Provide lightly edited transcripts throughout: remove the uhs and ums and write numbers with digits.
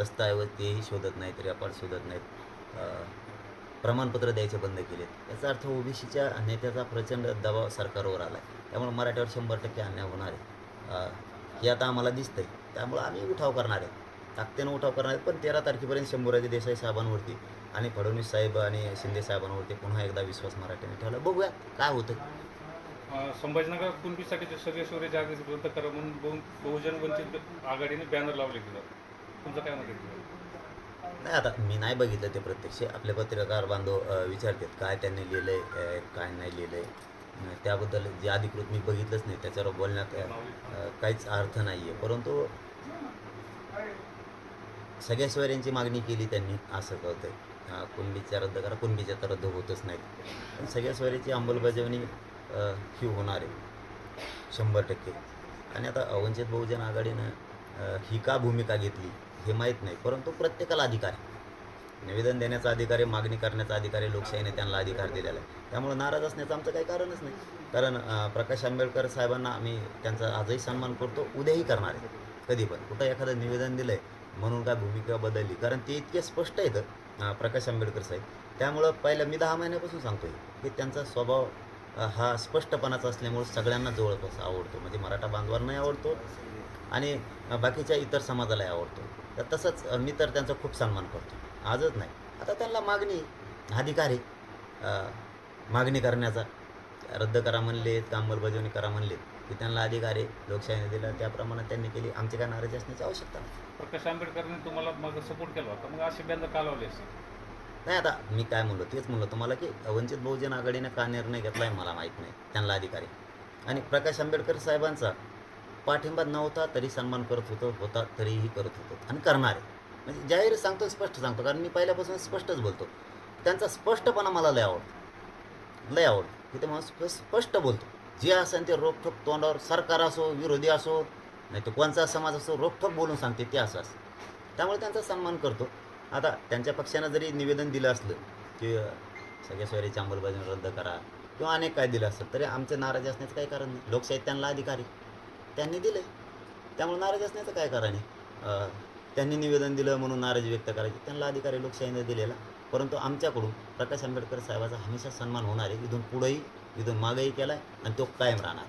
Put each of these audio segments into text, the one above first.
दस्तऐवज तेही शोधत नाहीत, रेकॉर्ड शोधत नाहीत, प्रमाणपत्र द्यायचे बंद केलेत. याचा अर्थ ओबीसीच्या नेत्याचा प्रचंड दबाव सरकारवर आला आहे. त्यामुळे मराठ्यावर 100% अन्याय होणार आहे. हे आता आम्हाला दिसतंय. त्यामुळं आम्ही उठाव करणार आहे, ताकदीनं उठाव करणार आहे. पण 13 तारखेपर्यंत शंभूराजे देसाई साहेबांवरती आणि फडणवीस साहेब आणि शिंदे साहेबांवरती पुन्हा एकदा विश्वास मराठ्याने ठेवला. बघूया काय होतं. संभाजीनगर कुणबीसाठी सगळे शौर्य जागृत ग्रंथ करा म्हणून बहुजन वंचित आघाडीने बॅनर लावले गेलं. तुमचं काय मत आहे? नाही, आता मी नाही बघितलं ते प्रत्यक्ष. आपले पत्रकार बांधव विचारतात काय त्यांनी लिहिलं आहे, काय नाही लिहिलं आहे. त्याबद्दल जे अधिकृत मी बघितलंच नाही, त्याच्यावर बोलण्यात काहीच अर्थ नाही आहे. परंतु सगळ्या सोयऱ्यांची मागणी केली त्यांनी असं कळतं आहे. कुणबीच्या रद्द करा, कुणबीच्या तर रद्द होतच नाहीत. पण सगळ्या सोयऱ्याची अंमलबजावणी ही होणार आहे 100%. आणि आता वंचित बहुजन आघाडीनं ही का भूमिका घेतली हे माहीत नाही, परंतु प्रत्येकाला अधिकार आहे. निवेदन देण्याचा अधिकार आहे, मागणी करण्याचा अधिकार आहे. लोकशाहीने त्यांना अधिकार दिलेला आहे. त्यामुळे नाराज असण्याचं आमचं काही कारणच नाही. कारण प्रकाश आंबेडकर साहेबांना आम्ही त्यांचा आजही सन्मान करतो, उद्याही करणार आहे. कधी पण कुठं एखादं निवेदन दिलं आहे म्हणून काय भूमिका बदलली, कारण ते इतके स्पष्ट आहेत प्रकाश आंबेडकर साहेब. त्यामुळं पहिलं मी 10 महिन्यापासून सांगतो की त्यांचा स्वभाव हा स्पष्टपणाचा असल्यामुळे सगळ्यांना जवळपास आवडतो. म्हणजे मराठा बांधवांनाही आवडतो आणि बाकीच्या इतर समाजालाही आवडतो. तर तसंच मी तर त्यांचा खूप सन्मान करतो, आजच नाही. आता त्यांना मागणी अधिकार आहे मागणी करण्याचा. रद्द करा म्हणलेत का अंमलबजावणी करा म्हणलेत की त्यांना अधिकार आहे. लोकशाहीने दिला त्याप्रमाणे त्यांनी केली. आमची काय नाराजी असण्याची आवश्यकता नाही. प्रकाश आंबेडकरांनी तुम्हाला मग सपोर्ट केला होता, मग असे बॅनर का लावले असेल? नाही, आता मी काय म्हणलो तेच म्हणलो तुम्हाला की वंचित बहुजन आघाडीने का निर्णय घेतला आहे मला माहीत नाही. त्यांना अधिकार आहे. आणि प्रकाश आंबेडकर साहेबांचा पाठिंबा नव्हता तरी सन्मान करत होतो, होता तरीही करत होतो आणि करणार आहे. म्हणजे जाहीर सांगतो, स्पष्ट सांगतो, कारण मी पहिल्यापासून स्पष्टच बोलतो. त्यांचा स्पष्टपणा मला लय आवडतो, लय आवडतो की ते मला स्पष्ट बोलतो. जे असेल ते रोखठोक तोंडावर, सरकार असो, विरोधी असो, नाही तर कोणचा समाज असो, रोखठोक बोलून सांगते ते असं. त्यामुळे त्यांचा सन्मान करतो. आता त्यांच्या पक्षानं जरी निवेदन दिलं असलं की सगळ्या सोयरीची अंमलबजावणी रद्द करा किंवा अनेक काय दिलं असतं, तरी आमचे नाराज असण्याचं काही कारण नाही. लोकशाहीत त्यांना अधिकार आहे, त्यांनी दिले. त्यामुळे नाराज असण्याचं काय कारण आहे. त्यांनी निवेदन दिलं म्हणून नाराजी व्यक्त करायची, त्यांना अधिकार आहे लोकशाहीने दिलेला. परंतु आमच्याकडून प्रकाश आंबेडकर साहेबाचा हमेशा सन्मान होणार आहे. इथून पुढेही, इथून मागेही केला आहे आणि तो कायम राहणार.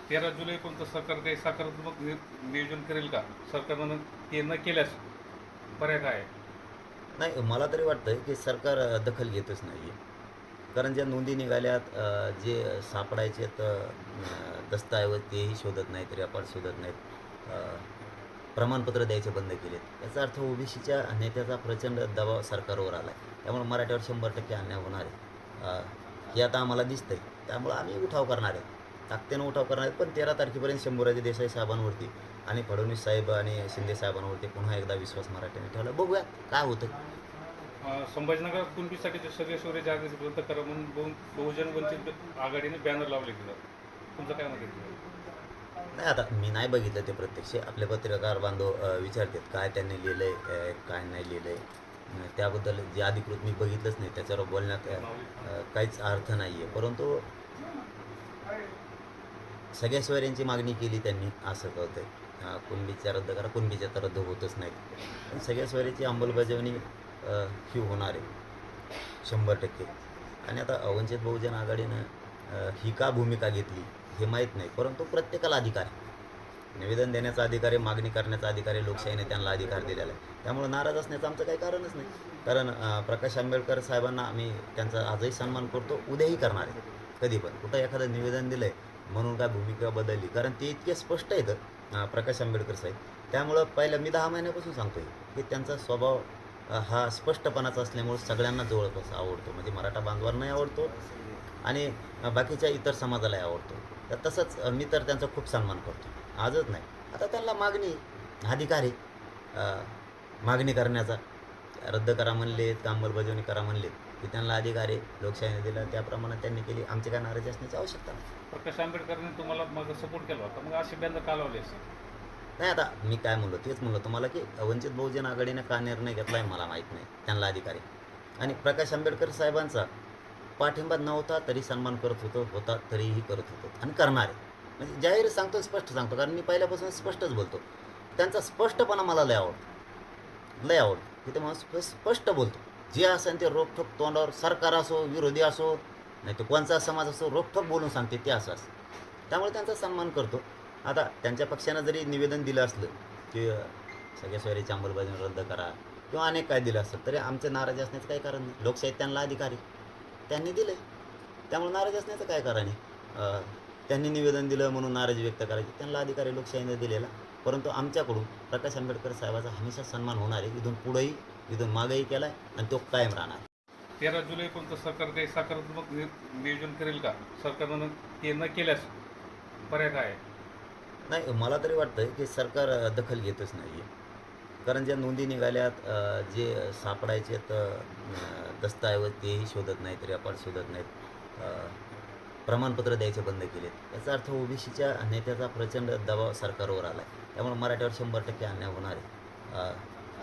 13 जुलैपर्यंत सरकार काही सकारात्मक नियोजन करेल का? सरकारनं ते न केल्यास पर्याय काय आहे? नाही, मला तरी वाटतं की सरकार दखल घेतच नाही आहे. कारण ज्या नोंदी निघाल्यात, जे सापडायचे दस्तऐवज तेही शोधत नाहीत, रेकॉर्ड शोधत नाहीत, प्रमाणपत्र द्यायचे बंद केलेत. याचा अर्थ ओबीसीच्या नेत्याचा प्रचंड दबाव सरकारवर आला आहे. त्यामुळे मराठ्यावर 100% अन्याय होणार आहे. हे आता आम्हाला दिसतंय. त्यामुळं आम्ही उठाव करणार आहे, ताकदीनं उठाव करणार आहे. पण 13 तारखेपर्यंत शंभूराजे देसाई साहेबांवरती आणि फडणवीस साहेब आणि शिंदे साहेबांवरती पुन्हा एकदा विश्वास मराठ्याने ठेवला. बघूया काय होतं. संभाजीनगर कुणबीसाठी सगळे शौर्य जागृत ग्रंथ करा म्हणून बहुजन वंचित आघाडीने बॅनर लावले गेलं. तुमचं काय मत आहे? नाही, आता मी नाही बघितलं ते प्रत्यक्ष. आपले पत्रकार बांधव विचारतात काय त्यांनी लिहिलं आहे, काय नाही लिहिलं आहे. त्याबद्दल जे अधिकृत मी बघितलंच नाही, त्याच्यावर बोलण्यात काहीच अर्थ नाही आहे. परंतु सगळ्या सोयऱ्यांची मागणी केली त्यांनी असं कळतं आहे. कुणबीच्या रद्द करा, कुणबीच्या तर रद्द होतच नाहीत. पण सगळ्या सोयऱ्याची अंमलबजावणी ही होणार आहे 100%. आणि आता वंचित बहुजन आघाडीनं ही का भूमिका घेतली हे माहीत नाही, परंतु प्रत्येकाला अधिकार आहे. निवेदन देण्याचा अधिकार आहे, मागणी करण्याचा अधिकार आहे. लोकशाहीने त्यांना अधिकार दिलेला आहे. त्यामुळे नाराज असण्याचं आमचं काही कारणच नाही. कारण प्रकाश आंबेडकर साहेबांना आम्ही त्यांचा आजही सन्मान करतो, उद्याही करणार आहे. कधी पण कुठं एखादं निवेदन दिलं आहे म्हणून काय भूमिका बदलली, कारण ते इतके स्पष्ट आहेत प्रकाश आंबेडकर साहेब. त्यामुळं पहिलं मी 10 महिन्यापासून सांगतो की त्यांचा स्वभाव हा स्पष्टपणाचा असल्यामुळे सगळ्यांना जवळपास आवडतो. म्हणजे मराठा बांधवांनाही आवडतो आणि बाकीच्या इतर समाजालाही आवडतो. तर तसंच मी तर त्यांचा खूप सन्मान करतो, आजच नाही. आता त्यांना मागणी अधिकार आहे मागणी करण्याचा. रद्द करा म्हणलेत का अंमलबजावणी करा म्हणलेत की त्यांना अधिकार आहे. लोकशाहीने दिला त्याप्रमाणे त्यांनी केली. आमची काय नाराजी असण्याची आवश्यकता नाही. प्रकाश आंबेडकरांनी तुम्हाला मग सपोर्ट केला होता, मग असे बॅनर का लावले असेल? नाही, आता मी काय म्हणलो तेच म्हणलो तुम्हाला की वंचित बहुजन आघाडीने का निर्णय घेतला आहे मला माहीत नाही. त्यांना अधिकार आहे. आणि प्रकाश आंबेडकर साहेबांचा पाठिंबा नव्हता तरी सन्मान करत होतो, होता तरीही करत होतो आणि करणार आहे. म्हणजे जाहीर सांगतो, स्पष्ट सांगतो, कारण मी पहिल्यापासून स्पष्टच बोलतो. त्यांचा स्पष्टपणा मला लय आवडतो, लय आवडतं की ते माणूस स्पष्ट बोलतो. जे असेल ते रोखठोक तोंडावर, सरकार असो, विरोधी असो, नाही तर कोणचा समाज असो, रोखठोक बोलून सांगते ते असं असतं. त्यामुळे त्यांचा सन्मान करतो. आता त्यांच्या पक्षानं जरी निवेदन दिलं असलं की सगळ्या सोयरीची अंमलबजावणी रद्द करा किंवा अनेक काय दिलं असतं, तरी आमचे नाराज असण्याचं काही कारण नाही. लोकशाहीत त्यांना अधिकार आहे, त्यांनी दिले, त्यामुळे नाराज असण्याचं काय कारण आहे. त्यांनी निवेदन दिलं म्हणून नाराजी व्यक्त करायची, त्यांना अधिकार आहे लोकशाहीने दिलेला. परंतु आमच्याकडून प्रकाश आंबेडकर साहेबाचा हमेशा सन्मान होणार आहे. इथून पुढेही, इथून मागेही केला आहे आणि तो कायम राहणार. 13 जुलैपर्यंत सरकार काही सकारात्मक नियोजन करेल का? सरकारनं ते न केल्यास पर्याय काय आहे? नाही, मला तरी वाटतं की सरकार दखल घेतच नाही आहे. कारण ज्या नोंदी निघाल्यात, जे सापडायचे दस्तऐवज तेही शोधत नाहीत, रेकॉर्ड शोधत नाहीत, प्रमाणपत्र द्यायचे बंद केलेत. याचा अर्थ ओबीसीच्या नेत्याचा प्रचंड दबाव सरकारवर आला आहे. त्यामुळे मराठ्यावर 100% अन्याय होणार आहे.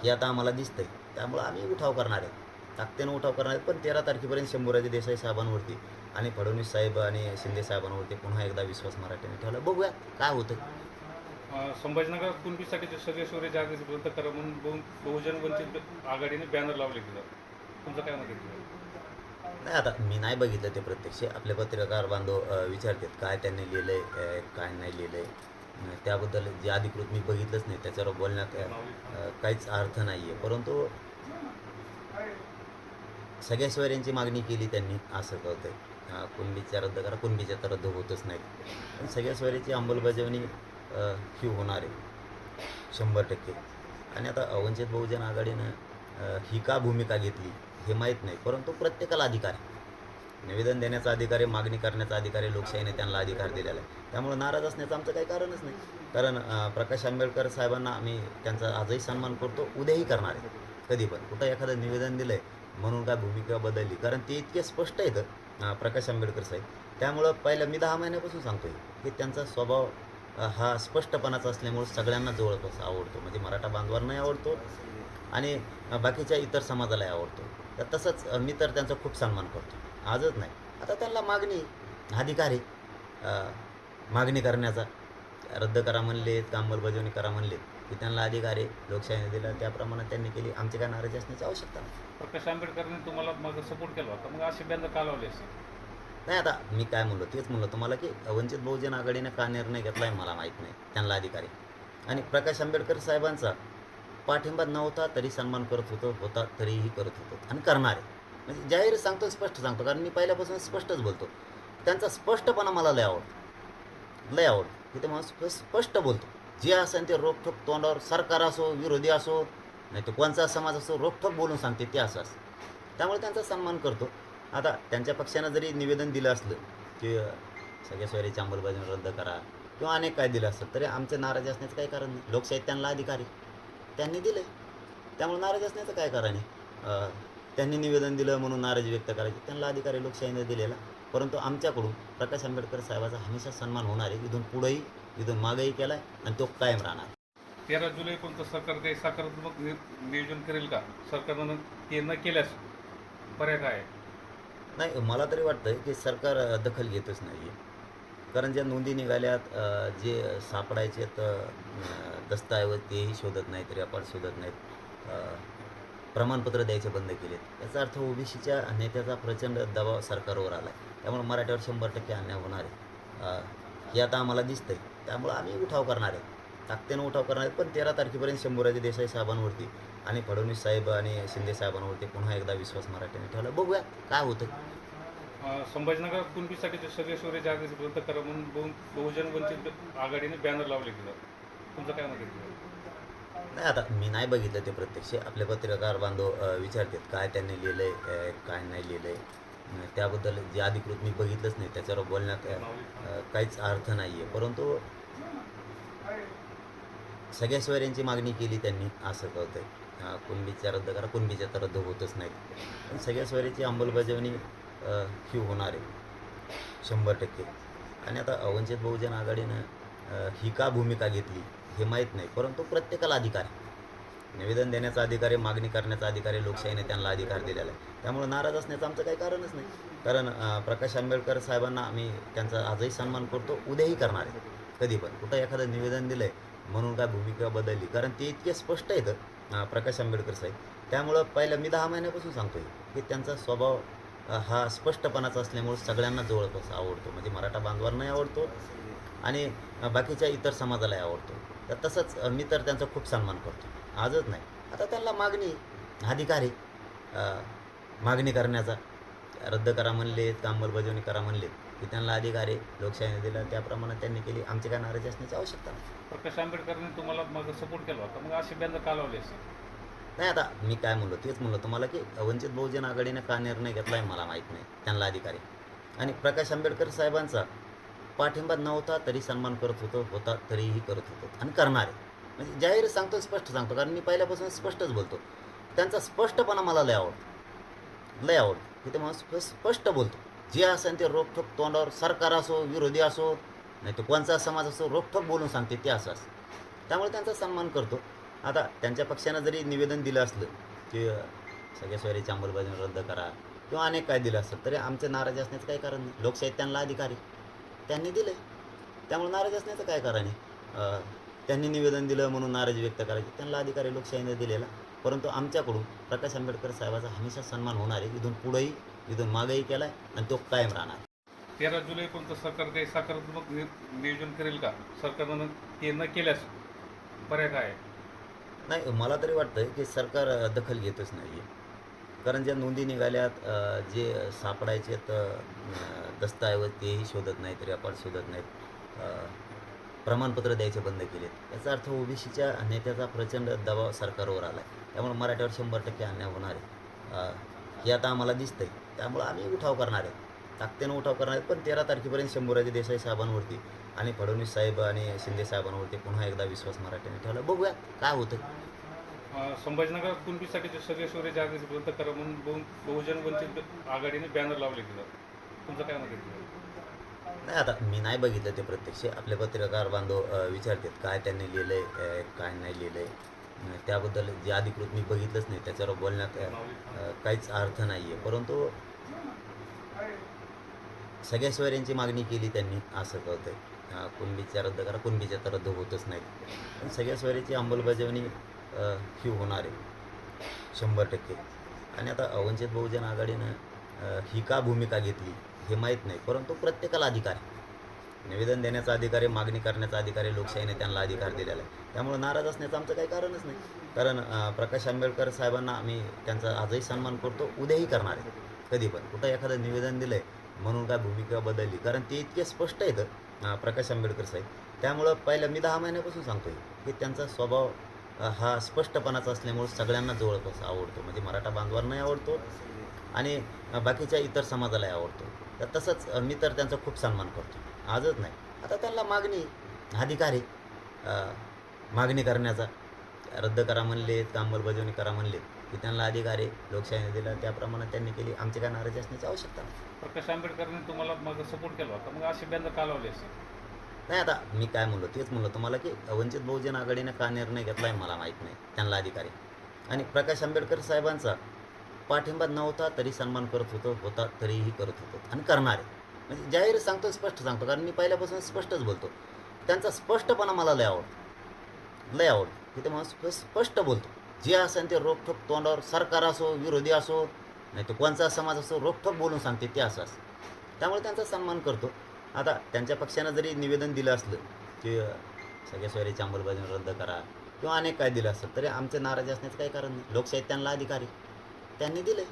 हे आता आम्हाला दिसतंय. त्यामुळं आम्ही उठाव करणार आहे, ताकदीनं उठाव करणार आहे. पण 13 तारखेपर्यंत शंभूराजे देसाई साहेबांवरती आणि फडणवीस साहेब आणि शिंदे साहेबांवरती पुन्हा एकदा विश्वास मराठ्याने ठेवला. बघूया काय होतं. संभाजीनगर कुणबीसाठीचे सगळे शौर्य जागृती रद्द करा म्हणून बहुजन वंचित आघाडीने बॅनर लावले गेलं. तुमचं काय मत आहे? नाही, आता मी नाही बघितलं ते प्रत्यक्ष. आपले पत्रकार बांधव विचारतात काय त्यांनी लिहिलं आहे, काय नाही लिहिलं आहे. त्याबद्दल जे अधिकृत मी बघितलंच नाही, त्याच्यावर बोलण्यात काहीच अर्थ नाही आहे. परंतु सगळ्या सोयऱ्यांची मागणी केली त्यांनी असं कळतंय. कुणबीच्या रद्द करा, कुणबीच्या तर रद्द होतच नाहीत. पण सगळ्या सोयऱ्याची अंमलबजावणी ही होणार आहे 100%. आणि आता वंचित बहुजन आघाडीनं ही का भूमिका घेतली हे माहीत नाही. परंतु प्रत्येकाला अधिकार आहे, निवेदन देण्याचा अधिकार आहे, मागणी करण्याचा अधिकार आहे. लोकशाहीने त्यांना अधिकार दिलेला आहे. त्यामुळे नाराज असण्याचं आमचं काही कारणच नाही. कारण प्रकाश आंबेडकर साहेबांना आम्ही त्यांचा आजही सन्मान करतो, उद्याही करणार आहे. कधी पण कुठं एखादं निवेदन दिलं आहे म्हणून काय भूमिका बदलली, कारण ते इतके स्पष्ट येतं प्रकाश आंबेडकर साहेब. त्यामुळं पहिलं मी 10 महिन्यापासून सांगतो की त्यांचा स्वभाव हा स्पष्टपणाचा असल्यामुळे सगळ्यांना जवळपास आवडतो. म्हणजे मराठा बांधवांनाही आवडतो आणि बाकीच्या इतर समाजालाही आवडतो. तर तसंच मी तर त्यांचा खूप सन्मान करतो, आजच नाही. आता त्यांना मागणी अधिकार आहे मागणी करण्याचा. रद्द करा म्हणलेत का अंमलबजावणी करा म्हणलेत की त्यांना अधिकार आहे, लोकशाहीने दिला त्याप्रमाणे त्यांनी केली. आमची काय नाराजी असण्याची आवश्यकता नाही. प्रकाश आंबेडकरने तुम्हाला मग सपोर्ट केला होता, मग असे बॅनर का लावले असेल? नाही, आता मी काय म्हणलो तेच म्हणलो तुम्हाला की वंचित बहुजन आघाडीने का निर्णय घेतला आहे मला माहीत नाही. त्यांना अधिकार आहे आणि प्रकाश आंबेडकर साहेबांचा पाठिंबा नव्हता तरी सन्मान करत होता तरीही करत होतो आणि करणार आहे. म्हणजे जाहीर सांगतो, स्पष्ट सांगतो, कारण मी पहिल्यापासून स्पष्टच बोलतो. त्यांचा स्पष्टपणा मला लय आवडतो, लय आवडतं की ते माणूस स्पष्ट बोलतो. जे असेल ते रोखठोक तोंडावर, सरकार असो, विरोधी असो, नाही तर कोणचा समाज असो, रोखठोक बोलून सांगते ते असं असतं. त्यामुळे त्यांचा सन्मान करतो. आता त्यांच्या पक्षानं जरी निवेदन दिलं असलं की सगळ्या सोयरीची अंमलबजावणी रद्द करा किंवा अनेक काय दिलं असतं, तरी आमचे नाराज असण्याचं काही कारण नाही. लोकशाहीत त्यांना अधिकार आहे, त्यांनी दिले, त्यामुळे नाराज असण्याचं काय कारण आहे. त्यांनी निवेदन दिलं म्हणून नाराजी व्यक्त करायची, त्यांना अधिकार आहे लोकशाहीने दिलेला. परंतु आमच्याकडून प्रकाश आंबेडकर साहेबाचा हमेशा सन्मान होणार आहे. इथून पुढेही, इथून मागेही केला आहे आणि तो कायम राहणार. 13 जुलैपर्यंत सरकार काही सकारात्मक नियोजन करेल का? सरकारनं ते न केल्यास पर्याय काय आहे? नाही, मला तरी वाटतं की सरकार दखल घेतच नाही आहे. कारण ज्या नोंदी निघाल्यात, जे सापडायचे दस्तऐवज तेही शोधत नाहीत, रेकॉर्ड शोधत नाहीत, प्रमाणपत्र द्यायचे बंद केलेत. याचा अर्थ ओबीसीच्या नेत्याचा प्रचंड दबाव सरकारवर आला आहे. त्यामुळे मराठ्यावर 100% अन्याय होणार आहे. हे आता आम्हाला दिसतंय. त्यामुळं आम्ही उठाव करणार आहे, ताकदीनं उठाव करणार आहे. पण 13 तारखेपर्यंत शंभूराजे देसाई साहेबांवरती आणि फडणवीस साहेब आणि शिंदे साहेबांवरती पुन्हा एकदा विश्वास मराठ्याने ठेवला. बघूया काय होतं. संभाजीनगर कुणबीसाठीचे सगळे शौर्य जागृती रद्द करा म्हणून बहुजन वंचित आघाडीने बॅनर लावले गेलं. तुमचं काय मत आहे? नाही, आता मी नाही बघितलं ते प्रत्यक्ष. आपले पत्रकार बांधव विचारतात काय त्यांनी लिहिलं आहे, काय नाही लिहिलं आहे. त्याबद्दल जे अधिकृत मी बघितलंच नाही, त्याच्यावर बोलण्यात काहीच अर्थ नाही आहे. परंतु सगळ्या सोयऱ्यांची मागणी केली त्यांनी असं कळतंय. कुणबीच्या रद्द करा, कुणबीच्या तर रद्द होतच नाहीत. पण सगळ्या सोयऱ्याची अंमलबजावणी ही होणार आहे 100%. आणि आता वंचित बहुजन आघाडीनं ही का भूमिका घेतली हे माहीत नाही. परंतु प्रत्येकाला अधिकार आहे, निवेदन देण्याचा अधिकार आहे, मागणी करण्याचा अधिकार आहे. लोकशाहीने त्यांना अधिकार दिलेला आहे. त्यामुळे नाराज असण्याचं आमचं काही कारणच नाही. कारण प्रकाश आंबेडकर साहेबांना आम्ही त्यांचा आजही सन्मान करतो, उद्याही करणार आहे. कधी पण कुठं एखादं निवेदन दिलं आहे म्हणून काय भूमिका बदलली, कारण ते इतके स्पष्ट येतं प्रकाश आंबेडकर साहेब. त्यामुळं पहिलं मी 10 महिन्यापासून सांगतोय की त्यांचा स्वभाव हा स्पष्टपणाचा असल्यामुळं सगळ्यांना जवळपास आवडतो. म्हणजे मराठा बांधवांनाही आवडतो आणि बाकीच्या इतर समाजालाही आवडतो. तर तसंच मी तर त्यांचा खूप सन्मान करतो. आजच नाही, आता त्यांना मागणी अधिकार आहे मागणी करण्याचा. रद्द करा म्हणलेत का अंमलबजावणी करा म्हणलेत की त्यांना अधिकार आहे. लोकशाहीने दिला त्याप्रमाणे त्यांनी केली. आमची काय नाराजी असण्याची आवश्यकता नाही. प्रकाश आंबेडकरांनी तुम्हाला मग सपोर्ट केला होता, मग असे बॅनर का लावले असेल? नाही, आता मी काय म्हणलो तेच म्हणलो तुम्हाला की वंचित बहुजन आघाडीने का निर्णय घेतला आहे मला माहीत नाही. त्यांना अधिकार आहे आणि प्रकाश आंबेडकर साहेबांचा पाठिंबा नव्हता तरी सन्मान करत होतो, होता तरीही करत होतो आणि करणार आहे. म्हणजे जाहीर सांगतो, स्पष्ट सांगतो, कारण मी पहिल्यापासून स्पष्टच बोलतो. त्यांचा स्पष्टपणा मला लय आवडतो, लय आवडतो की ते मला स्पष्ट बोलतो. जे असेल ते रोखठोक तोंडावर, सरकार असो, विरोधी असो, नाही तर कोणचा समाज असो, रोखठोक बोलून सांगते ते असं असतं. त्यामुळे त्यांचा सन्मान करतो. आता त्यांच्या पक्षानं जरी निवेदन दिलं असलं की सगळ्या सोयरीची अंमलबजावणी रद्द करा किंवा अनेक काय दिलं असेल तरी आमचं नाराजी असण्याचं काही कारण नाही. लोकशाहीत त्यांना अधिकार आहे, त्यांनी दिलं आहे, त्यामुळे नाराज असण्याचं काय कारण आहे. त्यांनी निवेदन दिलं म्हणून नाराजी व्यक्त करायची, त्यांना अधिकार आहे लोकशाहीने दिलेला. परंतु आमच्याकडून प्रकाश आंबेडकर साहेबाचा हमेशा सन्मान होणार आहे. इथून पुढेही, इथून मागेही केला आहे आणि तो कायम राहणार. 13 जुलैपर्यंत सरकार काही सकारात्मक नियोजन करेल का? सरकारनं हे न केल्यास पर्याय काय आहे? नाही, मला तरी वाटतं की सरकार दखल घेतच नाही आहे. कारण ज्या नोंदी निघाल्यात, जे सापडायचे दस्तऐवज तेही शोधत नाहीत, रेकॉर्ड शोधत नाहीत, प्रमाणपत्र द्यायचे बंद केलेत. याचा अर्थ ओबीसीच्या नेत्याचा प्रचंड दबाव सरकारवर आला आहे. त्यामुळे मराठ्यावर 100% अन्याय होणार आहे. हे आता आम्हाला दिसतंय. त्यामुळं आम्ही उठाव करणार आहे, ताकदीनं उठाव करणार आहे. पण 13 तारखेपर्यंत शंभूराजे देसाई साहेबांवरती आणि फडणवीस साहेब आणि शिंदे साहेबांवरती पुन्हा एकदा विश्वास मराठ्याने ठेवला. बघूया काय होतं. संभाजीनगरात कुणबीसाठीचे सगळे शौर्य जागृती रद्द करा म्हणून बहुजन वंचित आघाडीने बॅनर लावले गेलं. तुमचं काय मत आहे? नाही, आता मी नाही बघितलं ते प्रत्यक्ष. आपले पत्रकार बांधव विचारतात काय त्यांनी लिहिलं आहे, काय नाही लिहिलं आहे. त्याबद्दल जे अधिकृत मी बघितलंच नाही, त्याच्यावर बोलण्यात काहीच अर्थ नाही आहे. परंतु सगळ्या सोयऱ्यांची मागणी केली त्यांनी असं कळतंय. कुणबीच्या रद्द करा, कुणबीच्या तर रद्द होतच नाहीत. पण सगळ्या सोयऱ्याची अंमलबजावणी ही होणार आहे 100%. आणि आता वंचित बहुजन आघाडीनं ही का भूमिका घेतली हे माहीत नाही. परंतु प्रत्येकाला अधिकार आहे, निवेदन देण्याचा अधिकार आहे, मागणी करण्याचा अधिकार आहे. लोकशाहीने त्यांना अधिकार दिलेला आहे. त्यामुळे नाराज असण्याचं आमचं काही कारणच नाही. कारण प्रकाश आंबेडकर साहेबांना आम्ही त्यांचा आजही सन्मान करतो, उद्याही करणार आहे. कधी पण कुठं एखादं निवेदन दिलं आहे म्हणून काय भूमिका बदलली, कारण ते इतके स्पष्ट आहेत प्रकाश आंबेडकर साहेब. त्यामुळं पहिलं मी 10 महिन्यापासून सांगतोय की त्यांचा स्वभाव हा स्पष्टपणाचा असल्यामुळं सगळ्यांना जवळपास आवडतो. म्हणजे मराठा बांधवांनाही आवडतो आणि बाकीच्या इतर समाजालाही आवडतो. तर तसंच मी तर त्यांचा खूप सन्मान करतो. आजच नाही, आता त्यांना मागणी अधिकार आहे मागणी करण्याचा. रद्द करा म्हणलेत का अंमलबजावणी करा म्हणलेत की त्यांना अधिकार आहे. लोकशाहीने दिला त्याप्रमाणे त्यांनी केली. आमची काय नाराजी असण्याची आवश्यकता नाही. प्रकाश आंबेडकरांनी तुम्हाला मग सपोर्ट केला होता, मग असे बॅनर का लावले असेल? नाही, आता मी काय म्हणलो तेच म्हणलो तुम्हाला की वंचित बहुजन आघाडीने का निर्णय घेतला आहे मला माहीत नाही. त्यांना अधिकार आहे आणि प्रकाश आंबेडकर साहेबांचा पाठिंबा नव्हता तरी सन्मान करत होतो, होता तरीही करत होतो आणि करणार आहे. म्हणजे जाहीर सांगतो, स्पष्ट सांगतो, कारण मी पहिल्यापासून स्पष्टच बोलतो. त्यांचा स्पष्टपणा मला लय आवडतो, लय आवडतो की ते मला स्पष्ट बोलतो. जे असेल ते रोखठोक तोंडावर, सरकार असो, विरोधी असो, नाही तर कोणचा समाज असो, रोखठोक बोलून सांगते ते असं असतं. त्यामुळे त्यांचा सन्मान करतो. आता त्यांच्या पक्षानं जरी निवेदन दिलं असलं की सगळ्या सोयरीची अंमलबजावणी रद्द करा किंवा अनेक काय दिलं असेल तरी आमचं नाराजी असण्याचं काही कारण नाही. लोकशाहीत त्यांना अधिकार आहे, त्यांनी दिलं आहे,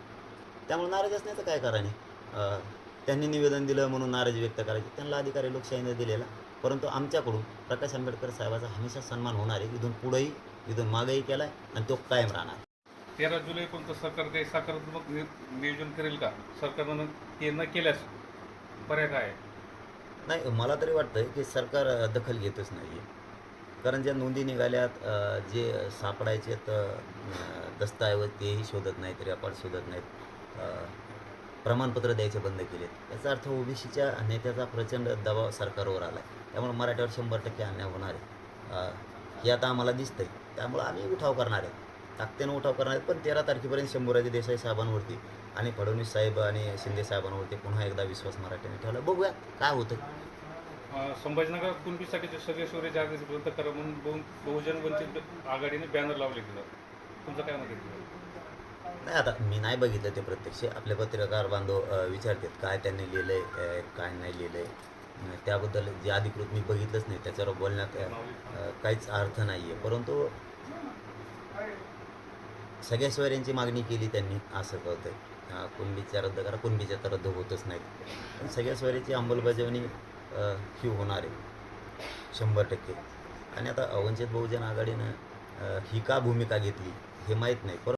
त्यामुळे नाराज असण्याचं काय कारण आहे. त्यांनी निवेदन दिलं म्हणून नाराजी व्यक्त करायची, त्यांना अधिकार आहे लोकशाहीने दिलेला. परंतु आमच्याकडून प्रकाश आंबेडकर साहेबाचा हमेशा सन्मान होणार आहे. इथून पुढेही, इथून मागेही केला आहे आणि तो कायम राहणार. 13 जुलैपर्यंत सरकार काही सकारात्मक नियोजन करेल का? सरकारनं हे न केल्यास पर्याय काय आहे? नाही, मला तरी वाटतं की सरकार दखल घेतच नाही आहे. कारण ज्या नोंदी निघाल्यात, जे सापडायचे दस्तऐवज तेही शोधत नाहीत, रेकॉर्ड शोधत नाहीत, प्रमाणपत्र द्यायचे बंद केलेत. याचा अर्थ ओबीसीच्या नेत्याचा प्रचंड दबाव सरकारवर आला आहे. त्यामुळे मराठ्यावर 100% अन्याय होणार आहे. हे आता आम्हाला दिसतंय. त्यामुळं आम्ही उठाव करणार आहे, ताकदीनं उठाव करणार आहेत. पण 13 तारखेपर्यंत शंभूराजे देसाई साहेबांवरती आणि फडणवीस साहेब आणि शिंदे साहेबांवरती पुन्हा एकदा विश्वास मराठ्याने ठेवला. बघूया काय होतं. संभाजीनगरात कुणबीसाठीचे सगळे शौर्य जागृती रद्द करा म्हणून बहुजन वंचित आघाडीने बॅनर लावले गेलं. तुमचं काय मत आहे त्याच्यावर? नाही, आता मी नाही बघितलं ते प्रत्यक्ष. आपले पत्रकार बांधव विचारतात काय त्यांनी लिहिलं आहे, काय नाही लिहिलं आहे. त्याबद्दल जे अधिकृत मी बघितलंच नाही, त्याच्यावर बोलण्यात काहीच अर्थ नाही आहे. परंतु सगळ्या सोयऱ्यांची मागणी केली त्यांनी असं कळतंय. कुणबीच्या रद्द करा, कुणबीच्या तर रद्द होतच नाहीत. पण सगळ्या सोयऱ्याची अंमलबजावणी ही होणार आहे 100%. आणि आता वंचित बहुजन आघाडीनं ही का भूमिका घेतली हे माहीत नाही.